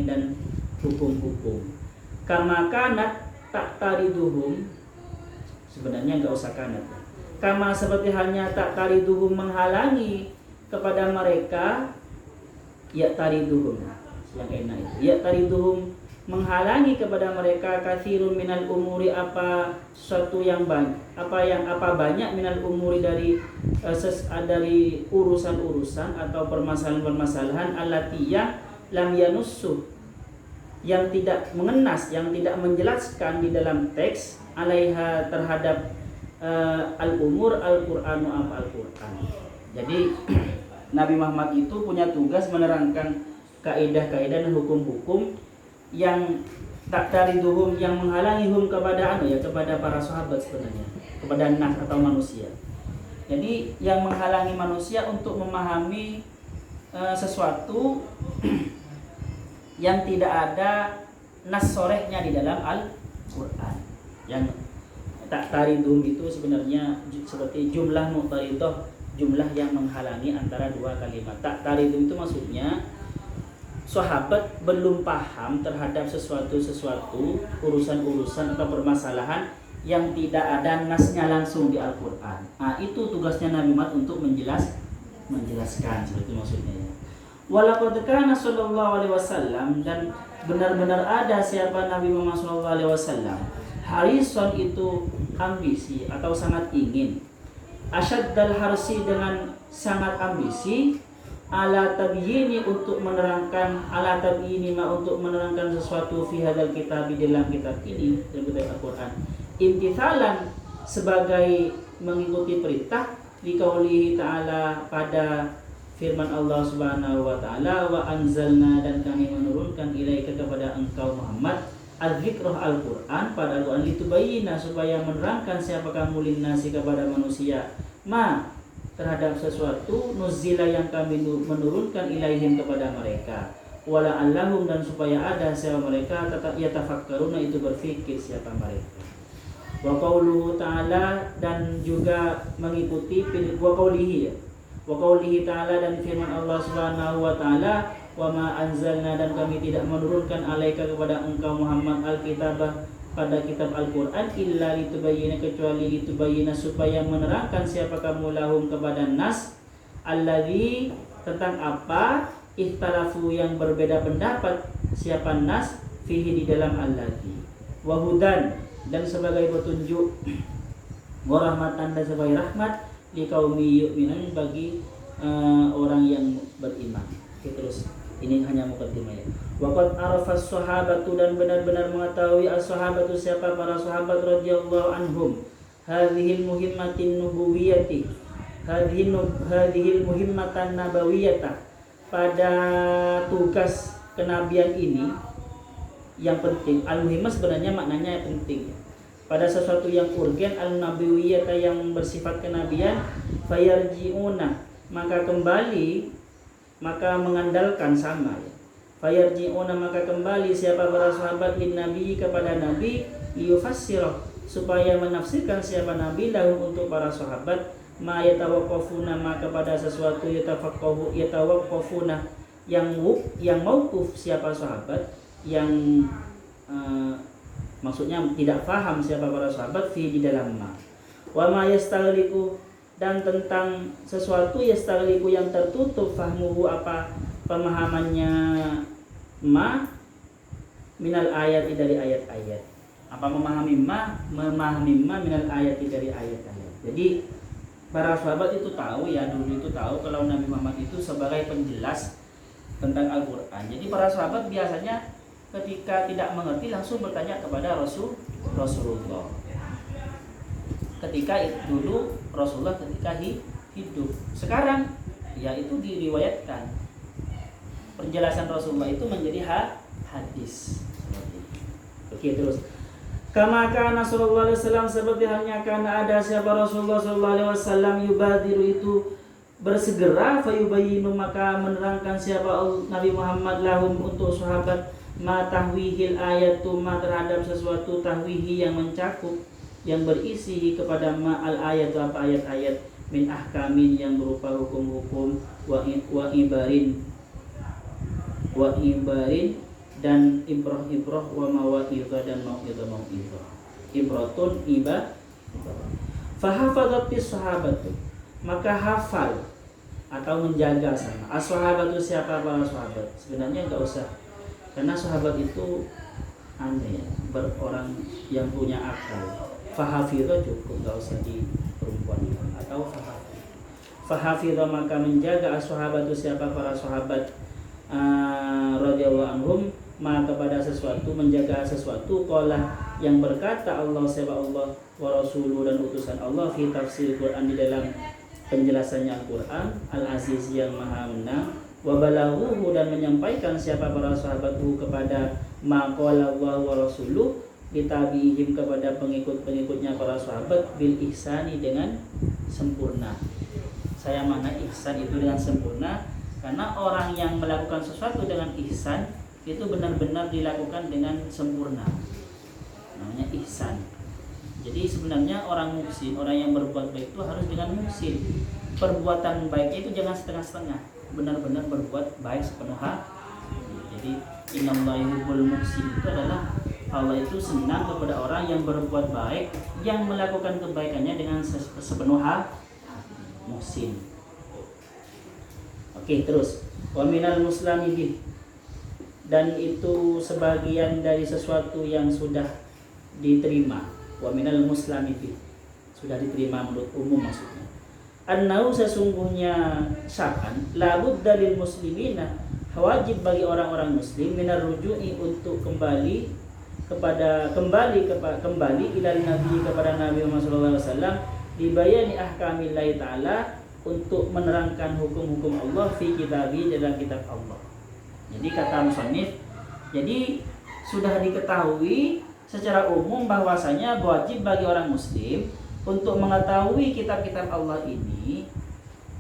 dan hukum-hukum. Kama kanat ta'tariduhum, sebenarnya enggak usah kanat. Kama, seperti halnya, ta'tariduhum, menghalangi kepada mereka, ya tariduhum, yang enak itu, ya tariduhum, menghalangi kepada mereka, katsirun minal umuri, apa sesuatu yang banyak, apa banyak minal umuri, dari urusan-urusan atau permasalahan-permasalahan, allati, lam yanussu, yang tidak mengenas, yang tidak menjelaskan di dalam teks, alaiha, terhadap al-umur al-Qur'anu, Al-Qur'an. Jadi Nabi Muhammad itu punya tugas menerangkan kaidah-kaidah dan hukum-hukum yang tak tariduhum, yang menghalangi hum, kepada kepada para sahabat, sebenarnya kepada nas atau manusia, Jadi yang menghalangi manusia untuk memahami sesuatu yang tidak ada nas sorehnya di dalam Al-Quran. Yang tak taridum itu sebenarnya seperti jumlah muqtaridah, jumlah yang menghalangi antara dua kalimat. Tak taridum itu maksudnya sahabat belum paham terhadap sesuatu urusan-urusan atau permasalahan yang tidak ada nasnya langsung di Al-Quran. Itu tugasnya Nabi Muhammad untuk menjelaskan, seperti maksudnya ya. Walaqad kana sallallahu alaihi wasallam, dan benar-benar ada siapa Nabi Muhammad sallallahu alaihi wasallam. Harison itu ambisi atau sangat ingin. Asyaddal harsi, dengan sangat ambisi. Ala tabyini, untuk menerangkan, ala tabyini ma, untuk menerangkan sesuatu fi hadzal kitab, di dalam kitab ini, dalam kitab Al-Quran. Imtithalan, sebagai mengikuti perintah, liqaulihi ta'ala, pada firman Allah Subhanahu wa taala, wa anzalna, dan kami menurunkan ilaika, kepada engkau Muhammad, al-dzikrah, Al-Quran, pada Al-Quran, litubayyina, supaya menerangkan siapa kamu linnasi, kepada manusia, ma, terhadap sesuatu, nuzila, yang kami menurunkan ilaihim, kepada mereka, wala allahum, dan supaya ada siapa mereka tetap yatafakkaruna, itu berfikir siapa mereka. Wa qauluhu ta'ala, dan juga mengikuti wa qaulihi ta'ala, dan firman Allah Subhanahu wa taala, wa ma anzalna, dan kami tidak menurunkan alaika, kepada engkau Muhammad, al-kitabah, pada kitab Al-Quran, illa litubayyina, kecuali litubayyina, supaya menerangkan siapa kamu lahum, kepada nas, alladzi, tentang apa, ikhtalafu, yang berbeda pendapat, siapa nas, fihi, di dalam alladzi, wahudan, dan sebagai petunjuk, warahmatan, dan sebagai rahmat, liqaumi yu'minun, bagi orang yang beriman. Oke, terus ini hanya mukaddimah ya. Waqad arafas sahabatu, dan benar-benar mengetahui as-sahabatu, siapa para sahabat radhiyallahu anhum, hadhil muhimmatin nubuwiyati, hadhil muhimmatan nabawiyata, pada tugas kenabian ini yang penting. Al-muhimmah sebenarnya maknanya penting, pada sesuatu yang urgen, al-nabawiyata, yang bersifat kenabian, fayarji'una, maka kembali, maka mengandalkan, sama ya. Fayarji'una, maka kembali siapa para sahabat, lin nabi, kepada nabi, liyufassirah, supaya menafsirkan siapa nabi, lahum, untuk para sahabat, ma yatawaqqafuna, maka pada sesuatu yatawaqqafuna, yang mauquf siapa sahabat, yang maksudnya tidak paham siapa para sahabat, fi, di dalam ma. Wa ma yastaghliqu, dan tentang sesuatu yastaghliqu, yang tertutup, fahmuhu, apa pemahamannya, ma, minal ayat, dari ayat-ayat. Apa memahami ma minal ayat, dari ayat-ayat. Jadi para sahabat itu tahu ya, dulu itu tahu kalau Nabi Muhammad itu sebagai penjelas tentang Al-Quran. Jadi para sahabat biasanya ketika tidak mengerti langsung bertanya kepada Rasulullah. Ketika dulu Rasulullah ketika hidup. Sekarang ya itu diriwayatkan. Penjelasan Rasulullah itu menjadi hadis. Oke, terus. Kama kana sallallahu alaihi wasallam, seperti halnya karena ada siapa Rasulullah sallallahu alaihi wasallam, yubadiru, itu bersegera, fayubayyinu, maka menerangkan siapa Nabi Muhammad, lahum, untuk sahabat, ma tahwihil ayatu, ma, terhadap sesuatu, tahwihi, yang mencakup, yang berisi kepada ma al ayat, apa ayat-ayat, min ahkamin, yang berupa hukum-hukum, wa ibarin, dan ibrah, wa mawa'idhah, dan mau'idhah. Ibratun, iba. Fahafadhatis sahabatu, maka hafal atau menjaga sama. As-sahabatu, siapa para sahabat? Sebenarnya enggak usah, karena sahabat itu aneh ya, berorang yang punya akal. Fahafidhah cukup, enggak usah diperempuankan. Atau fahafidhah, maka menjaga as-sahabatu, siapa para sahabat, radhiyallahu anhum, ma, kepada sesuatu, menjaga sesuatu, qala, yang berkata Allah, siapa Allah, wa rasuluhu, dan utusan Allah, fi tafsir Quran, di dalam penjelasannya Al-Quran, al-aziz, yang maha menang, wa balaghuhu, dan menyampaikan siapa para sahabatku kepada ma qala Allah wa rasuluhu, ditabiihim kepada pengikut-pengikutnya para sahabat bil ihsani dengan sempurna. Saya makna ihsan itu dengan sempurna karena orang yang melakukan sesuatu dengan ihsan itu benar-benar dilakukan dengan sempurna. Namanya ihsan. Jadi sebenarnya orang muhsin, orang yang berbuat baik itu harus dengan muhsin. Perbuatan baiknya itu jangan setengah-setengah, benar-benar berbuat baik sepenuh hati. Jadi innallaha yuhibbul muhsin itu adalah Allah itu senang kepada orang yang berbuat baik, yang melakukan kebaikannya dengan sepenuh hati. Muhsin. Oke, terus wa minal muslimi bih, dan itu sebagian dari sesuatu yang sudah diterima. Wa minal muslimi bih, sudah diterima menurut umum maksudnya. Annau sesungguhnya syar'an la budda lil muslimina, wajib bagi orang-orang muslim minar ruju'i untuk kembali ilal nabi kepada Nabi Muhammad sallallahu alaihi wasallam dibayani ahkamillahi taala, untuk menerangkan hukum-hukum Allah fi kitabi, dalam kitab Allah. Jadi kata musannif, jadi sudah diketahui secara umum bahwasanya wajib bagi orang muslim untuk mengetahui kitab-kitab Allah ini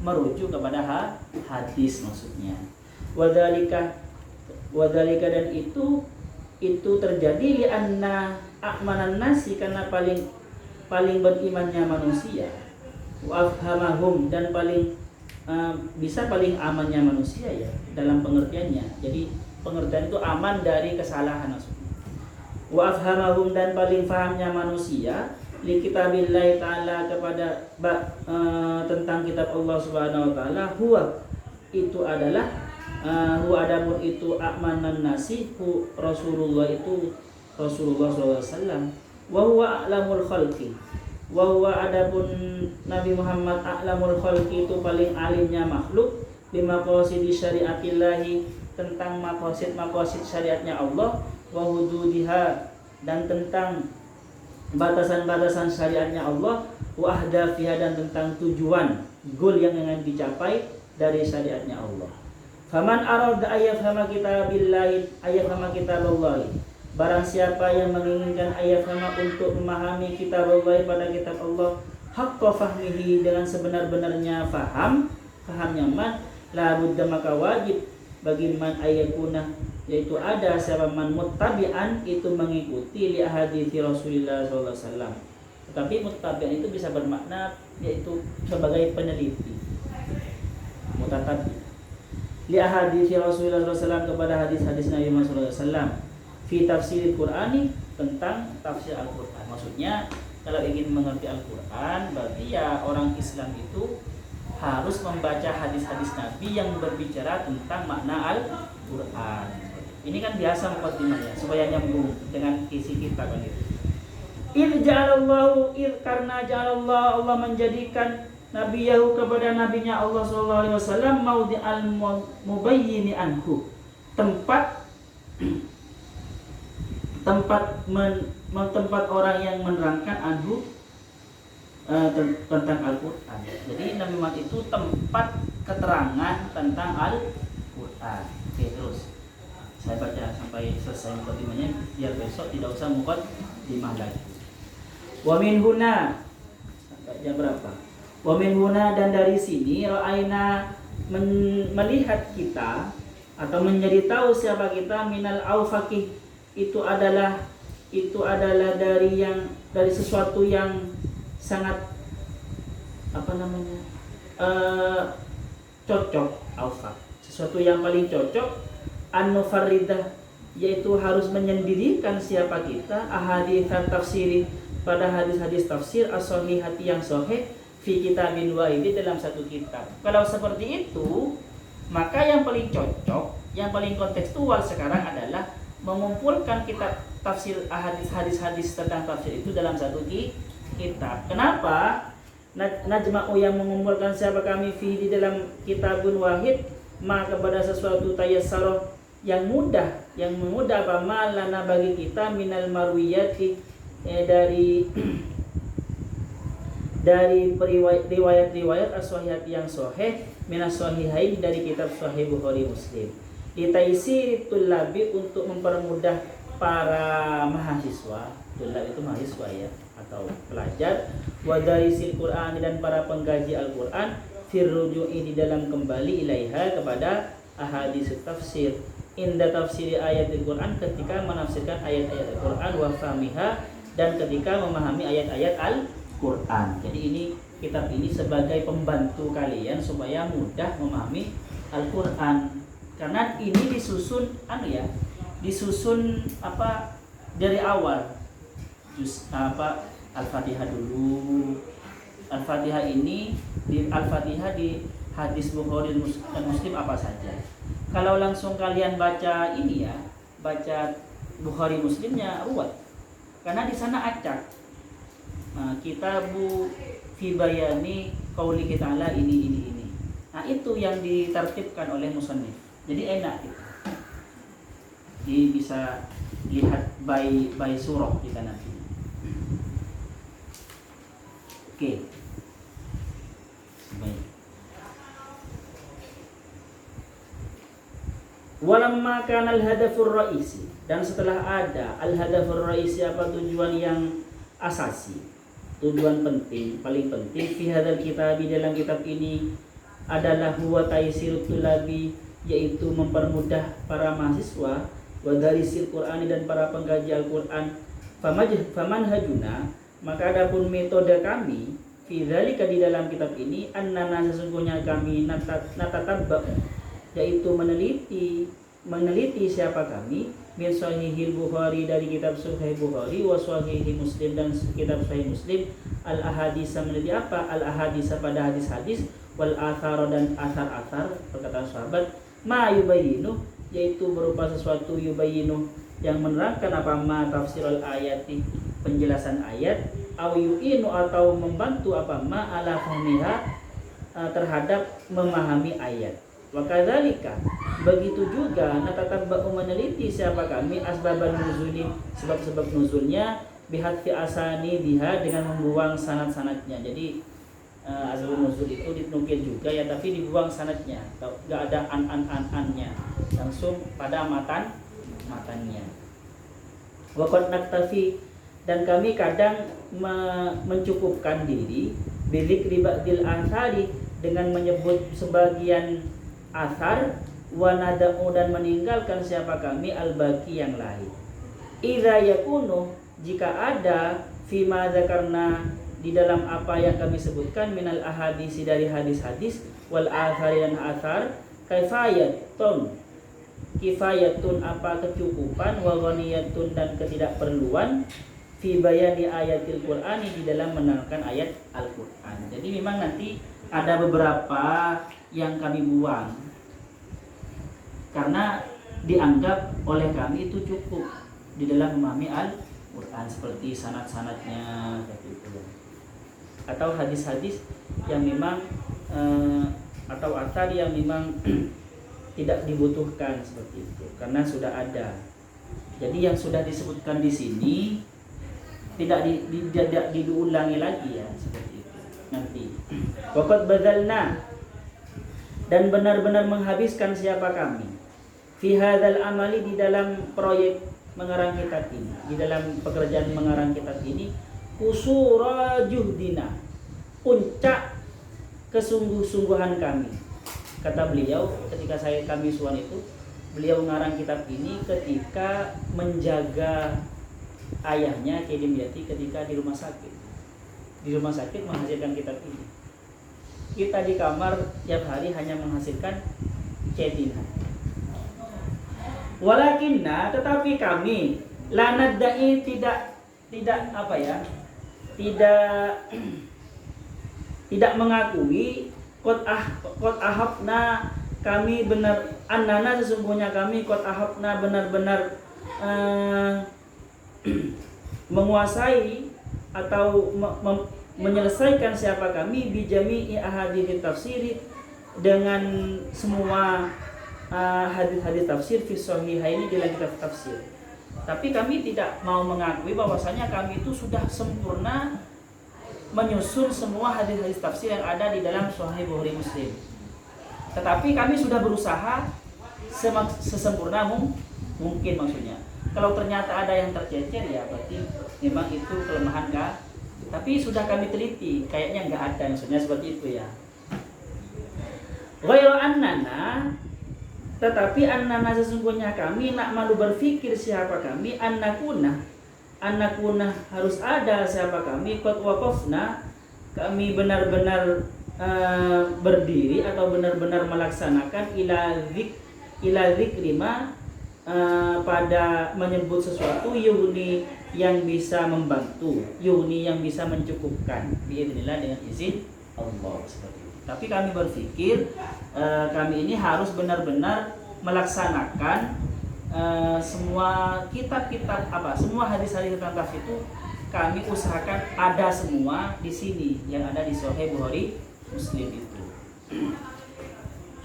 merujuk kepada hadis maksudnya. Wadalika dan itu terjadi li anna a'manan nasi, karena paling berimannya manusia, wa afhamahum, dan paling amannya manusia ya dalam pengertiannya. Jadi pengertian itu aman dari kesalahan maksudnya. Wa afhamahum, dan paling fahamnya manusia li kitabillahi ta'ala kepada tentang kitab Allah Subhanahu wa taala, huwa itu adalah huwa adapun itu a'manan nasi, Rasulullah sallallahu alaihi wasallam, wa huwa a'lamul khalqi, wa huwa adapun Nabi Muhammad a'lamul khalqi itu paling alimnya makhluk, bima maqasidi syariatillahi, tentang maqasid syariatnya Allah, wa hududiha, dan tentang batasan-batasan syariatnya Allah, wa ahdafiha, dan tentang tujuan goal yang ingin dicapai dari syariatnya Allah. Faman arada ayafhama kitabillahi ayafhama kitaballahi, barang siapa yang menginginkan ayafhama untuk memahami kitab Allah pada kitab Allah, haqqa fahmihi, dengan sebenar-benarnya faham yang man, la budda maka wajib bagi man ayakuna, yaitu ada siapa man muttabi'an, itu mengikuti li ahadithi Rasulullah sallallahu alaihi wasallam. Tetapi muttabi'an itu bisa bermakna yaitu sebagai peneliti, mutatabi li ahadithi Rasulullah sallallahu alaihi wasallam, kepada hadis-hadis Nabi Muhammad sallallahu alaihi wasallam, fi tafsiril Qur'ani, tentang tafsir Al-Qur'an. Maksudnya kalau ingin mengerti Al-Qur'an, berarti ya orang Islam itu harus membaca hadis-hadis Nabi yang berbicara tentang makna Al-Qur'an. Ini kan biasa mukadimahnya supaya nyambung dengan isi kita kan itu. Karena ja'alallahu, Allah menjadikan nabiyahu kepada nabinya Allah sallallahu alaihi wasallam maudhi'al mubayyini anhu, tempat orang yang menerangkan anhu tentang Al-Qur'an. Jadi Nabi Muhammad itu tempat keterangan tentang Al-Qur'an. Oke, terus saya baca sampai selesai mukadimahnya biar besok tidak usah mukadimah lagi. Wa min huna, jam berapa? Wa min huna, dan dari sini ra'aina, melihat kita atau menjadi tahu siapa kita, minal aufaqih, itu adalah dari sesuatu yang sangat cocok, aufaq, sesuatu yang paling cocok, an-mufarridah, yaitu harus menyendirikan siapa kita, ahadits tafsiri, pada hadis-hadis tafsir, as-shahihati yang sahih, fi kitabin wahid, dalam satu kitab. Kalau seperti itu, maka yang paling cocok, yang paling kontekstual sekarang adalah mengumpulkan kitab tafsir hadis-hadis tentang tafsir itu dalam satu kitab. Kenapa? Najma'u, yang mengumpulkan siapa kami fi di dalam kitabun wahid, maka kepada sesuatu tayassara yang mudah apa malana bagi kita minal marwiyati, dari riwayat-riwayat as-sahihati yang sahih, minas sahihain, dari kitab Sahih Bukhari Muslim. Ditaisir tulabi, untuk mempermudah para mahasiswa, tulab itu mahasiswa ya atau pelajar, wa darisil Qur'an dan para pengkaji Al-Qur'an, firruju'i di dalam kembali ilaiha kepada ahadits tafsir, inda tafsiri ayatil Qur'an ketika menafsirkan ayat-ayat Al-Qur'an, wa fahmiha dan ketika memahami ayat-ayat Al-Qur'an. Jadi ini kitab ini sebagai pembantu kalian supaya mudah memahami Al-Qur'an. Karena ini disusun disusun dari awal. Al-Fatihah dulu. Al-Fatihah ini Al-Fatihah di hadis Bukhari dan Muslim apa saja. Kalau langsung kalian baca ini ya, baca Bukhari Muslimnya ruwet. Karena di sana acak. Kitabu fi bayani qauli ta'ala ini. Nah, itu yang ditertibkan oleh musannif. Jadi enak gitu. Jadi bisa lihat by surah kita nanti. Oke. Baik. Walamma kana al-hadafur ra'isi, dan setelah ada al-hadafur ra'isi apa tujuan yang asasi, tujuan penting, paling penting fi hadzal kitab di dalam kitab ini adalah huwa taisirut tulabi, yaitu mempermudah para mahasiswa, wa darisil Qur'ani dan para pengkaji Al-Qur'an, famanhajuna maka adapun metode kami fi dzalika di dalam kitab ini annana sesungguhnya kami natatabba, yaitu meneliti siapa kami min sahihil Bukhari dari kitab Sahih Bukhari, wa sahihi Muslim dan kitab Sahih Muslim, al ahadits meneliti apa al ahadits pada hadis-hadis, wal athar dan athar-athar perkataan sahabat, ma yubayyinu yaitu berupa sesuatu yubayyinu yang menerangkan apa ma tafsirul ayati penjelasan ayat, aw yu'inu atau membantu apa ma ala fahmiha terhadap memahami ayat. Wa kadzalika begitu juga natatabba'u meneliti siapa kami asbaban nuzuli sebab-sebab nuzulnya bihat fi asani biha dengan membuang sanad-sanadnya. Jadi asbabun nuzul itu dinukil juga ya, tapi dibuang sanadnya, enggak ada an-an-an-annya, langsung pada matannya. Wa qad naktafi dan kami kadang mencukupkan diri bidzikri ba'dil athari dengan menyebut sebagian athar, wa nada'u dan meninggalkan siapa kami al-baqi yang lain. Idza yakunu jika ada fima dzakarna di dalam apa yang kami sebutkan minal ahadisi dari hadis-hadis, wal athari dan athar, kifayatun apa kecukupan, wa ghaniyatun dan ketidakperluan, fi bayani ayatil Qur'ani di dalam menerangkan ayat Al-Qur'an. Jadi memang nanti ada beberapa yang kami buang karena dianggap oleh kami itu cukup di dalam memahami Al-Qur'an, seperti sanad-sanadnya gitu. Atau hadis-hadis yang memang atau athar yang memang tidak dibutuhkan seperti itu karena sudah ada. Jadi yang sudah disebutkan di sini tidak diulangi lagi ya, seperti itu nanti. Waqad badzalna dan benar-benar menghabiskan siapa kami fi hadzal amali di dalam proyek mengarang kitab ini, di dalam pekerjaan mengarang kitab ini, kusura juhdina, puncak kesungguh-sungguhan kami. Kata beliau ketika kami suan itu, beliau mengarang kitab ini ketika menjaga ayahnya Kiai Dimyati ketika di rumah sakit. Di rumah sakit menghasilkan kitab ini. Kita di kamar tiap hari hanya menghasilkan cetina. Walakinna tetapi kami lanadai tidak apa ya? Tidak mengakui qad ahabna kami benar annana sesungguhnya kami qad ahabna benar-benar menguasai atau menyelesaikan siapa kami bijami'i ahadits tafsiri dengan semua hadis-hadis tafsir fi sahihaini dalam kitab tafsir. Tapi kami tidak mau mengakui bahwasanya kami itu sudah sempurna menyusun semua hadis-hadis tafsir yang ada di dalam Sahih Bukhari Muslim. Tetapi kami sudah berusaha sesempurna mungkin maksudnya Kalau ternyata ada yang tercecer ya berarti memang itu kelemahan kah? Tapi sudah kami teliti, kayaknya nggak ada, maksudnya seperti itu ya. Ghairu annana, tetapi annana sesungguhnya kami nak malu berpikir siapa kami, annakuna harus ada siapa kami, qad waqafna, kami benar-benar berdiri atau benar-benar melaksanakan ila zikrima, pada menyebut sesuatu yuni yang bisa membantu, yuni yang bisa mencukupkan biidznillah dengan izin Allah seperti itu. Tapi kami berpikir kami ini harus benar-benar melaksanakan semua kitab-kitab semua hadis-hadis tentang tafsir itu kami usahakan ada semua di sini yang ada di Sahih Bukhari Muslim itu.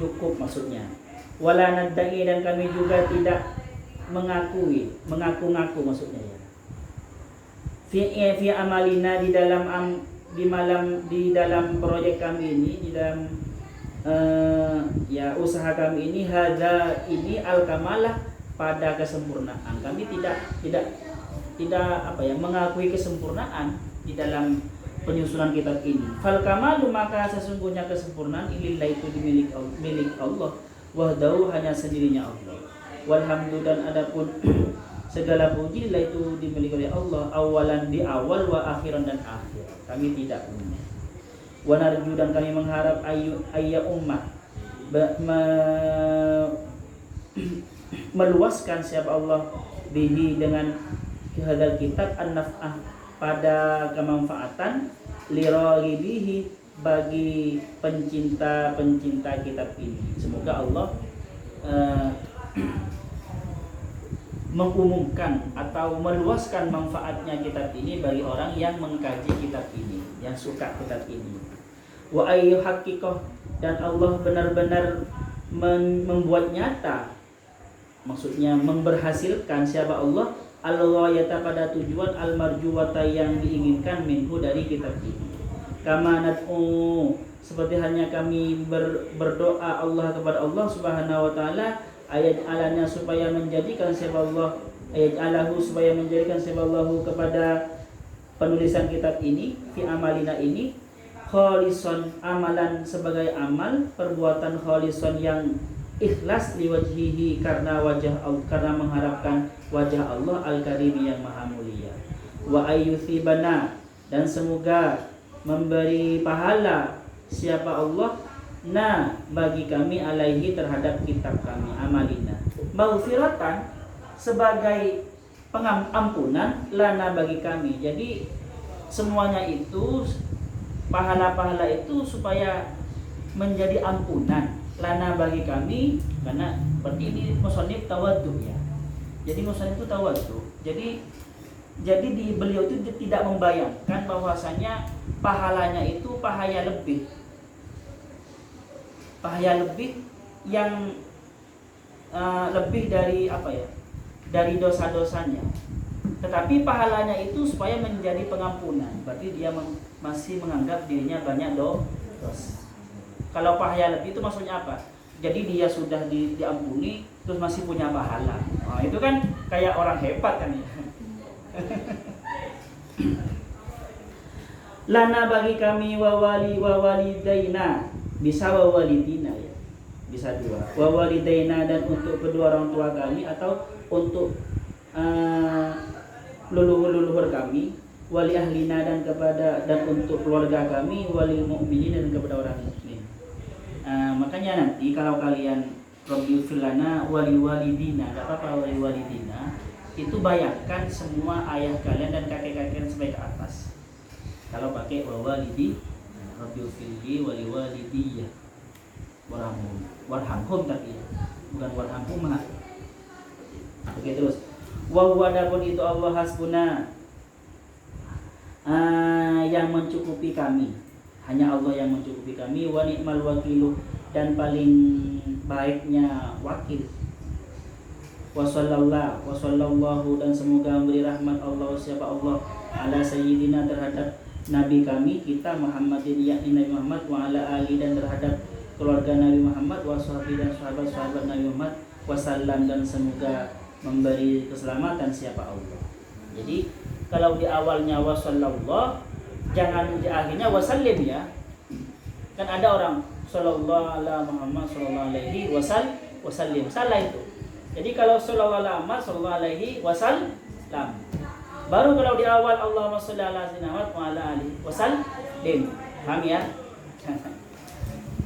Cukup maksudnya. Wala nadai, dan kami juga tidak mengaku-ngaku maksudnya ya. Fi amalina di dalam proyek kami ini, di dalam usaha kami ini, hadza ini al-kamalah, pada kesempurnaan. Kami tidak mengakui kesempurnaan di dalam penyusunan kitab ini. Fal kamalu, maka sesungguhnya kesempurnaan lillahi itu milik Allah, wahdahu, hanya sendirinya Allah. Walhamdu, dan adapun segala puji lillahi itu dimiliki oleh Allah, awalan di awal, wa akhiran dan akhir. Kami tidak punya. Wa narju, dan kami mengharap ayya ummah meluaskan siapa Allah bihi dengan hadzal kitab an-naf'ah, pada kemanfaatan, liraghibihi, bagi pencinta kitab ini. Semoga Allah mengumumkan atau meluaskan manfaatnya kitab ini bagi orang yang mengkaji kitab ini, yang suka kitab ini. Wa ayyu haqiqah, dan Allah benar-benar membuat nyata, maksudnya memberhasilkan siapa Allah, al-ghayata, pada tujuan, al-marjuwata, yang diinginkan, minhu, dari kitab ini. Kama nad'u, seperti hanya kami berdoa Allah kepada Allah Subhanahu wa taala, ayat alanya, supaya menjadikan siapa Allah, ayat alahu, supaya menjadikan siapa Allahu kepada penulisan kitab ini, fi amalina ini, kholison, amalan, sebagai amal perbuatan, kholison, yang ikhlas, liwajhihi, karena mengharapkan wajah Allah al-karim, yang maha mulia. Wa ayyuthibana, dan semoga memberi pahala siapa Allah bagi kami, alaihi, terhadap kitab kami, amalina, maghfiratan, sebagai pengampunan, lana, bagi kami. Jadi semuanya itu, pahala-pahala itu supaya menjadi ampunan, lana, bagi kami. Karena seperti ini musannif tawaddu ya. Jadi musannif itu tawaddu. Jadi di beliau itu tidak membayangkan bahwasanya pahalanya itu pahala lebih yang lebih dari dari dosa-dosanya. Tetapi pahalanya itu supaya menjadi pengampunan. Berarti dia masih menganggap dirinya banyak dosa. Kalau pahala lebih itu maksudnya apa? Jadi dia sudah diampuni terus masih punya pahala. Nah, itu kan kayak orang hebat kan ya. Lana, bagi kami, wawalidaina, bisa wawalidina ya, bisa dua, wawalidaina, dan untuk kedua orang tua kami, atau untuk leluhur kami, wali ahlina, dan untuk keluarga kami, wali mukminin, dan kepada orang mukmin. Makanya nanti kalau kalian Rabbil filana wali walidina, enggak apa-apa, wali walidina, itu bayangkan semua ayah kalian dan kakek-kakek sampai ke atas. Kalau pakai walidi, Rabbil filli wali walidiyah, warhamhum tadi, bukan warhamhumah. Oke, terus wa adapun itu Allah hasbuna, yang mencukupi kami, hanya Allah yang mencukupi kami, wa ni'mal wakilu, dan paling baiknya wakil. Wa sallallahu, dan semoga memberi rahmat Allah siapa Allah, ala sayyidina, terhadap nabi kami kita Muhammadin, yakni Nabi Muhammad, wa ala ali, dan terhadap keluarga Nabi Muhammad, wa sahbihi, dan sahabat-sahabat Nabi Muhammad, wasallam, dan semoga memberi keselamatan siapa Allah. Jadi kalau di awalnya wasallallahu, jangan di akhirnya wasallim ya. Kan ada orang sallallahu ala Muhammad sallallahu alaihi wasallim, salah itu. Jadi kalau sallallahu ala Muhammad sallallahu alaihi wasallam, baru kalau di awal Allahumma sholli ala sayyidina Muhammad wa ala alihi wasallim. Paham ya?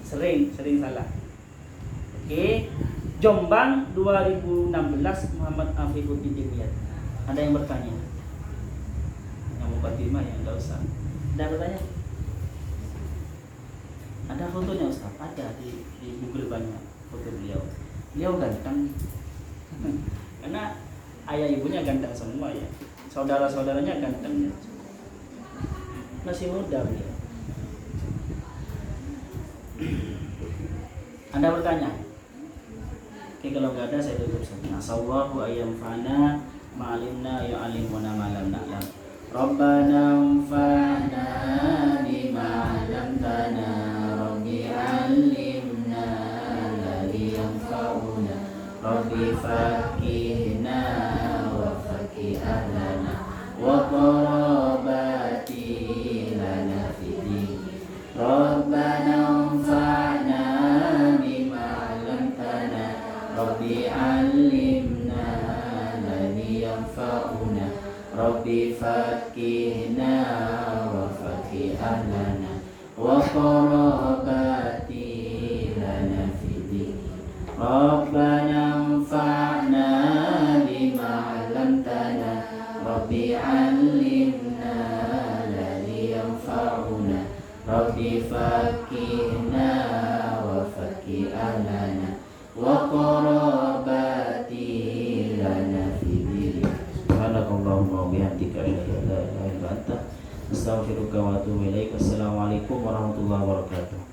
sering salah. Oke. Jombang 2016, Muhammad Afifuddin Dimyat. Ada yang bertanya? Yang mukadimah ya, enggak usah. Ada bertanya? Ada fotonya Ustaz? Ada di Google banyak foto beliau. Beliau ganteng. Karena ayah ibunya ganteng semua ya. Saudara-saudaranya ganteng. Masih muda beliau. Anda bertanya? Oke, kalau nggak ada saya tutup saja. Sallallahu ayyam fana ma'alimna ya'alim wa namalam na'lam. Rabbana anfa'na bima 'allamtana rabbi 'allimna alladhi yanfa'una rabbi faqihna wa faqih ahlana wa qarabati lana fid Rabbana anfa'na bima 'allamtana rabbi 'allimna alladhi yanfa'una rabbi faqihna wa faqih ahlana wa qarabati lana fid Rabbana anfa'na bima 'allamtana rabbi 'allimna alladhi yanfa'una rabbi faqihna wa faqih ahlana wa qarabati lana fid Subhanakallahumma wa bihamdika asyhadu an la ilaha illa anta astaghfiruka wa atubu ilaik. Assalamualaikum warahmatullahi wabarakatuh.